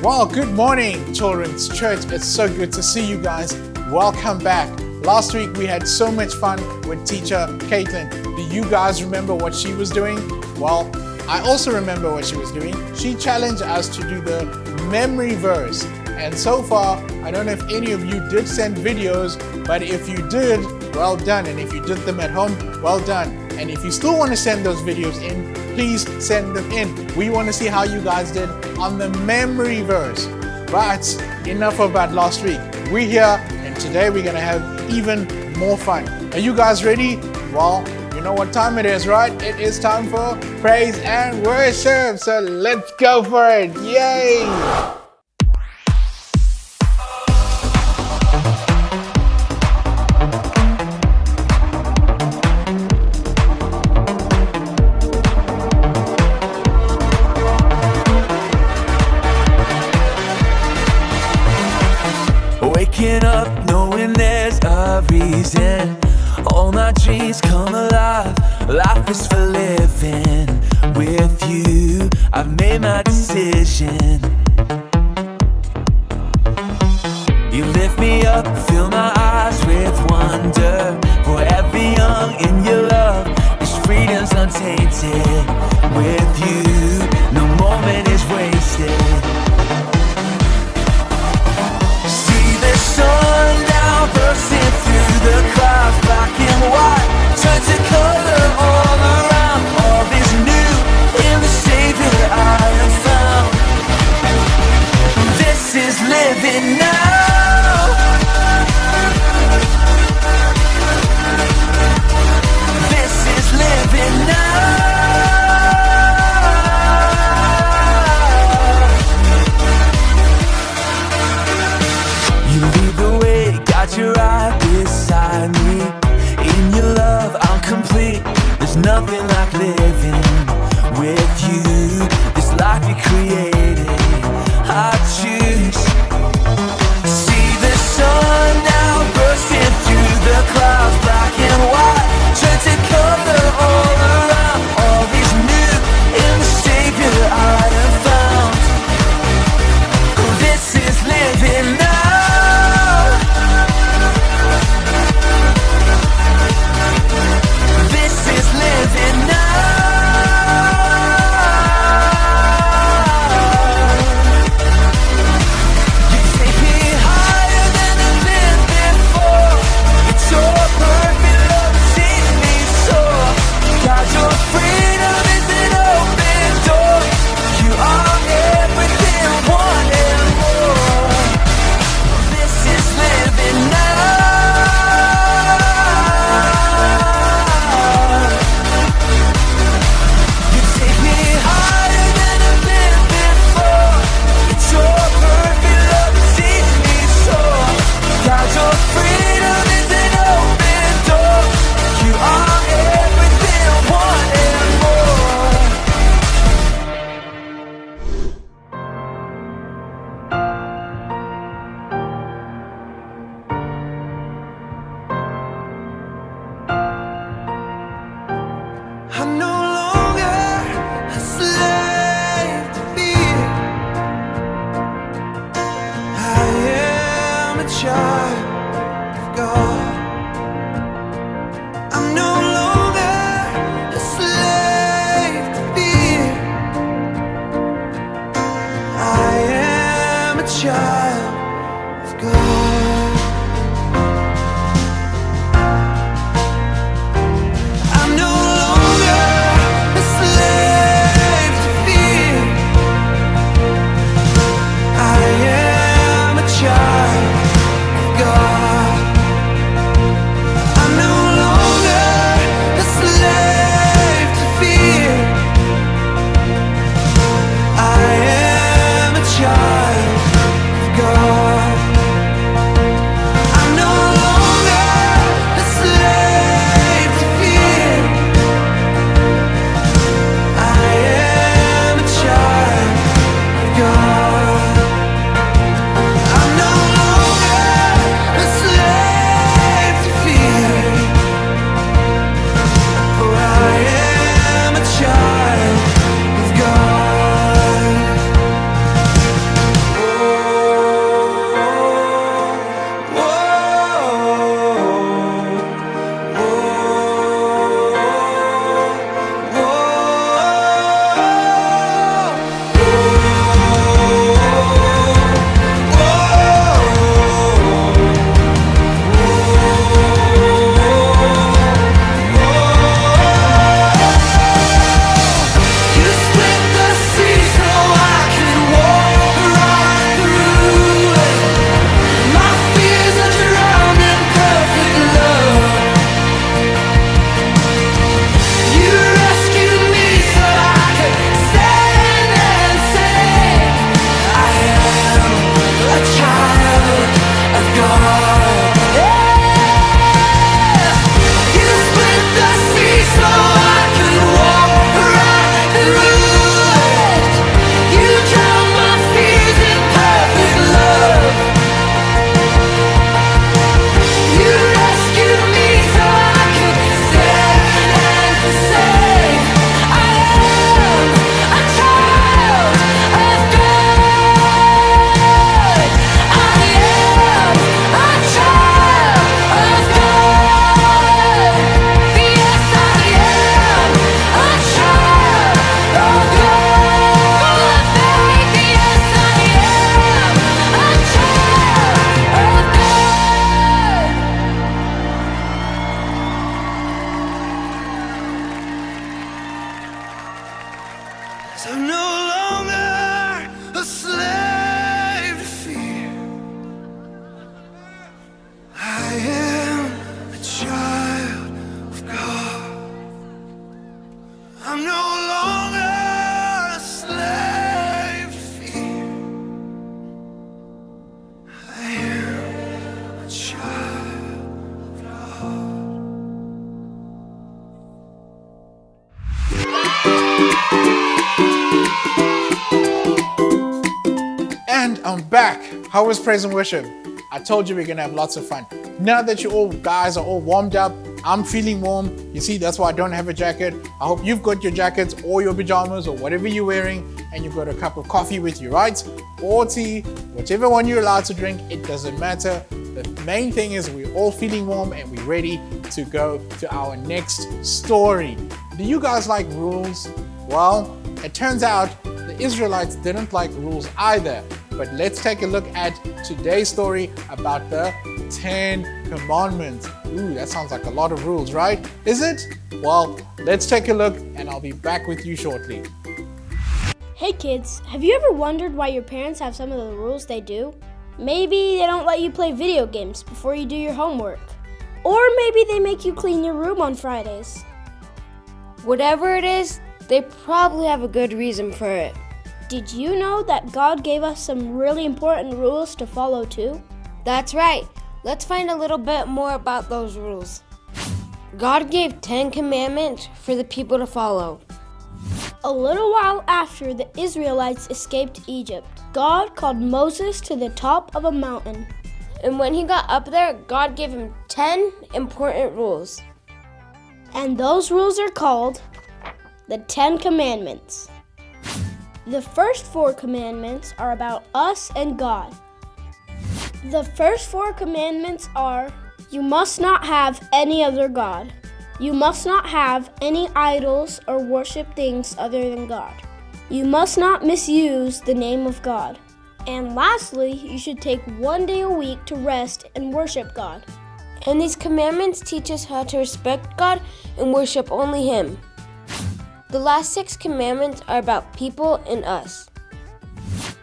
Well, good morning, Children's Church. It's so good to see you guys. Welcome back. Last week we had so much fun with teacher Caitlin. Do you guys remember what she was doing? Well, I also remember what she was doing. She challenged us to do the memory verse. And so far, I don't know if any of you did send videos, but if you did, well done. And if you did them at home, well done. And if you still want to send those videos in, please send them in. We want to see how you guys did on the memory verse. But enough about last week. We're here, and today we're going to have even more fun. Are you guys ready? Well, you know what time it is, right? It is time for praise and worship. So let's go for it. Yay! Waking up knowing there's a reason. All my dreams come alive. Life is for living. With you, I've made my decision. You lift me up, fill my eyes with wonder. Forever young in your love, this freedom's untainted. With you, no moment is wasted. Sun now bursting through the clouds, black and white, turn to color all around. All is new in the Savior I have found. This is living now. This is living now. You're right beside me. In your love, I'm complete. There's nothing like living with you. This life you created, I choose. See the sun now bursting through the clouds, black and white, turn to color all around. All is new in the Savior I have found. This is living now. And I'm back. How was praise and worship? I told you we're gonna have lots of fun. Now that you all guys are all warmed up, I'm feeling warm. You see, that's why I don't have a jacket. I hope you've got your jackets or your pajamas or whatever you're wearing, and you've got a cup of coffee with you, right? Or tea, whichever one you're allowed to drink, it doesn't matter. The main thing is we're all feeling warm and we're ready to go to our next story. Do you guys like rules? Well, it turns out the Israelites didn't like rules either. But let's take a look at today's story about the 10 Commandments. Ooh, that sounds like a lot of rules, right? Is it? Well, let's take a look and I'll be back with you shortly. Hey kids, have you ever wondered why your parents have some of the rules they do? Maybe they don't let you play video games before you do your homework. Or maybe they make you clean your room on Fridays. Whatever it is, they probably have a good reason for it. Did you know that God gave us some really important rules to follow too? That's right. Let's find a little bit more about those rules. God gave 10 commandments for the people to follow. A little while after the Israelites escaped Egypt, God called Moses to the top of a mountain. And when he got up there, God gave him 10 important rules. And those rules are called the 10 Commandments. The first 4 commandments are about us and God. The first 4 commandments are: you must not have any other God. You must not have any idols or worship things other than God. You must not misuse the name of God. And lastly, you should take 1 day a week to rest and worship God. And these commandments teach us how to respect God and worship only Him. The last 6 commandments are about people and us.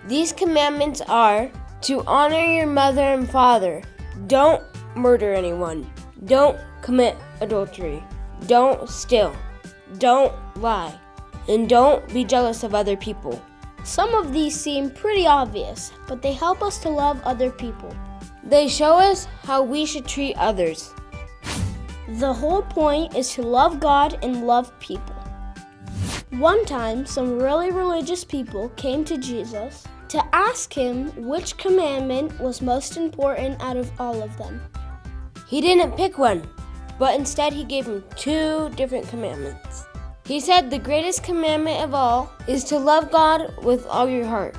These commandments are to honor your mother and father, don't murder anyone, don't commit adultery, don't steal, don't lie, and don't be jealous of other people. Some of these seem pretty obvious, but they help us to love other people. They show us how we should treat others. The whole point is to love God and love people. One time, some really religious people came to Jesus to ask him which commandment was most important out of all of them. He didn't pick one, but instead he gave him 2 different commandments. He said the greatest commandment of all is to love God with all your heart.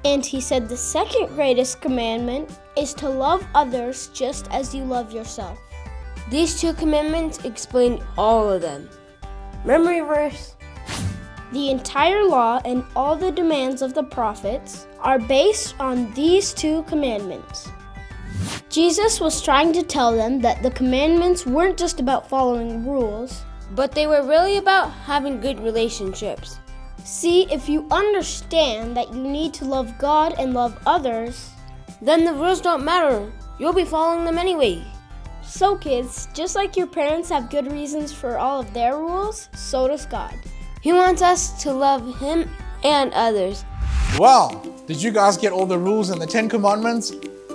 And he said the second greatest commandment is to love others just as you love yourself. These 2 commandments explain all of them. Memory verse. The entire law and all the demands of the prophets are based on these 2 commandments. Jesus was trying to tell them that the commandments weren't just about following rules, but they were really about having good relationships. See, if you understand that you need to love God and love others, then the rules don't matter. You'll be following them anyway. So kids, just like your parents have good reasons for all of their rules, so does God. He wants us to love Him and others. Well, did you guys get all the rules in the 10 Commandments?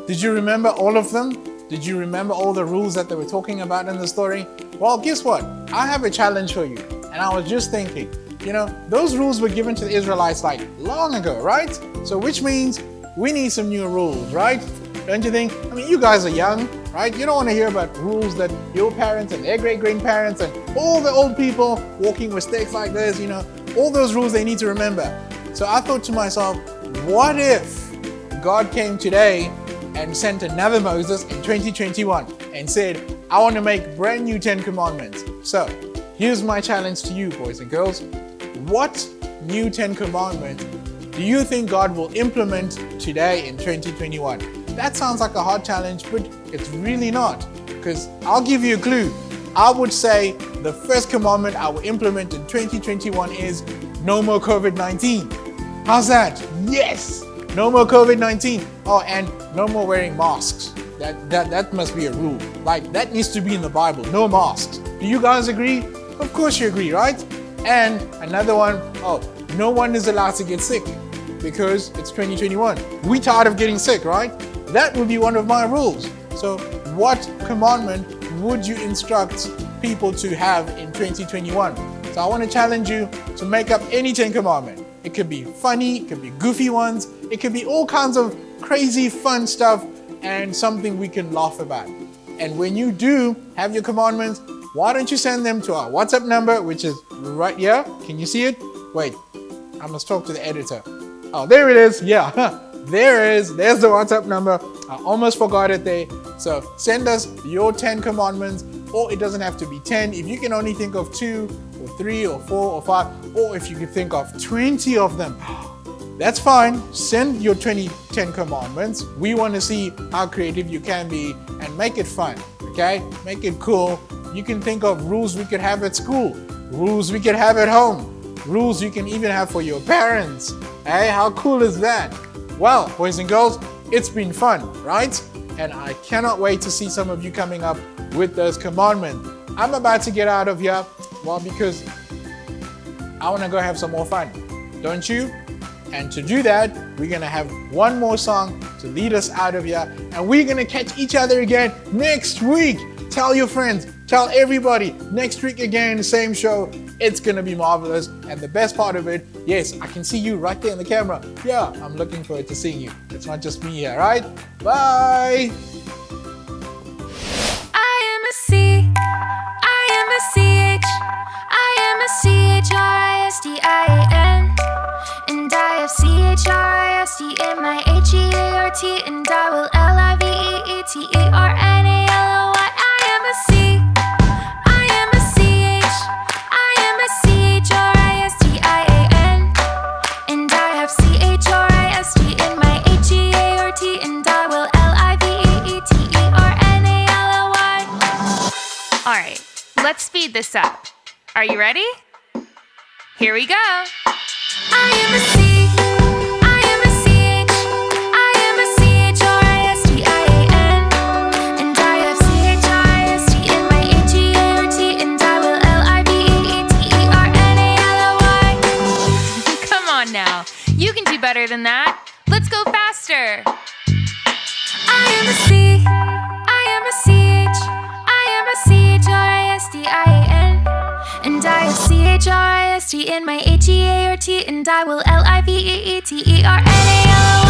Did you remember all of them? Did you remember all the rules that they were talking about in the story? Well, guess what? I have a challenge for you. And I was just thinking, those rules were given to the Israelites like long ago, right? So which means we need some new rules, right? Don't you think? I mean, you guys are young, right? You don't want to hear about rules that your parents and their great-grandparents and all the old people walking with sticks like this, all those rules they need to remember. So I thought to myself, what if God came today and sent another Moses in 2021 and said, I want to make brand new 10 Commandments. So here's my challenge to you, boys and girls. What new 10 Commandments do you think God will implement today in 2021? That sounds like a hard challenge, but it's really not. Because I'll give you a clue. I would say the first commandment I will implement in 2021 is no more COVID-19. How's that? Yes! No more COVID-19. Oh, and no more wearing masks. That must be a rule. Like, that needs to be in the Bible. No masks. Do you guys agree? Of course you agree, right? And another one, no one is allowed to get sick because it's 2021. We're tired of getting sick, right? That would be one of my rules. So what commandment would you instruct people to have in 2021? So I want to challenge you to make up any 10 commandment. It could be funny, it could be goofy ones, it could be all kinds of crazy fun stuff and something we can laugh about. And when you do have your commandments, why don't you send them to our WhatsApp number, which is right here. Can you see it? Wait, I must talk to the editor. Oh, there it is. Yeah, there it is. There's the WhatsApp number. I almost forgot it there. So send us your 10 commandments, or it doesn't have to be 10. If you can only think of 2 or 3 or 4 or 5, or if you could think of 20 of them, that's fine. Send your 10 commandments. We want to see how creative you can be and make it fun, okay? Make it cool. You can think of rules we could have at school, rules we could have at home, rules you can even have for your parents. Hey, how cool is that? Well, boys and girls, it's been fun, right? And I cannot wait to see some of you coming up with those commandments. I'm about to get out of here, well, because I want to go have some more fun, don't you? And to do that, we're going to have one more song to lead us out of here. And we're going to catch each other again next week. Tell your friends, tell everybody, next week again, same show. It's going to be marvelous. And the best part of it, yes, I can see you right there in the camera. Yeah, I'm looking forward to seeing you. It's not just me here, right? Bye. I am a C, I am a CH, I am a CHRISTIAN, and I have CHRIST in my HEART, and I will LIVEETERNALOY. I am a C, I am a CH, I am a CHRISTIAN, and I have CHRIST in my HEART, and I will LIVEETERNALOY. Alright, let's speed this up. Are you ready? Here we go. I am a C, I am a CH, I am a CHRISTIAN, and I have CHRIST in my HEART, and I will LIVEETERNALOY. Come on now, you can do better than that. Let's go faster. I am a C, I am a CH, I am a CHRISTIAN, and I have CHRIST in my HEART, and I will LIVEETERNALOY.